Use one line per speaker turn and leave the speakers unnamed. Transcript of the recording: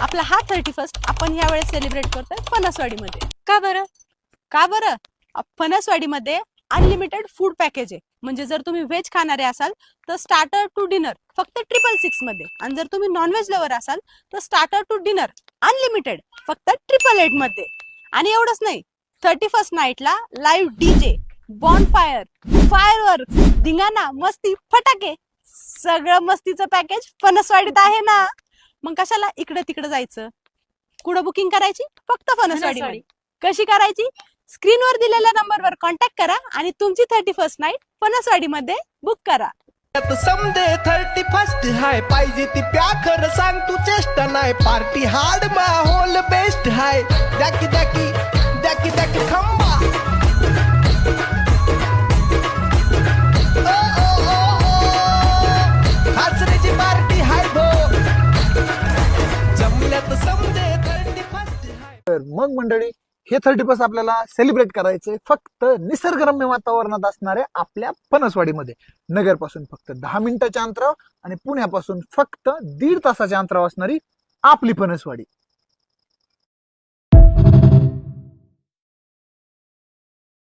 आपला हा 31st आपण यावेळेस सेलिब्रेट करतोय फणसवाडीमध्ये.
का बरं?
का बरं? फणसवाडीमध्ये अनलिमिटेड फूड पॅकेज आहे. म्हणजे जर तुम्ही व्हेज खाणारे असाल तर स्टार्टर टू डिनर फक्त 666 मध्ये, आणि जर तुम्ही नॉनव्हेज लवर असाल तर स्टार्टर टू डिनर अनलिमिटेड फक्त 888 मध्ये. आणि एवढंच नाही, 31st नाईटला लाईव्ह डीजे, बॉनफायर, फायरवर्क, धिंगाणा, मस्ती, फटाके, सगळं मस्तीचं पॅकेज फणसवाडीत आहे ना. मग कशाला इकडे तिकडे जायचं? कुठं बुकिंग करायची? फक्त फणसवाडी. कशी करायची? स्क्रीनवर दिलेल्या नंबरवर कॉन्टॅक्ट करा आणि तुमची 31st नाईट फणसवाडीमध्ये बुक करा.
समदे 31st हाय, पाहिजे ती प्या खरं सांग तू चेष्टा नाही. पार्टी हार्ड माहोल बेस्ट हाय, दाकी दाकी दाकी दाकी खंबा. हासरेची पार्टी हाय भो, जमल्यात समदे 31st हाय.
तर मग मंडळी, हे 31st आपल्याला सेलिब्रेट करायचंय फक्त निसर्गरम्य वातावरणात असणाऱ्या आपल्या फणसवाडीमध्ये. नगरपासून फक्त 10 मिनिटाच्या अंतरावर आणि पुण्यापासून फक्त 1.5 तासाच्या अंतरावर असणारी आपली फणसवाडी.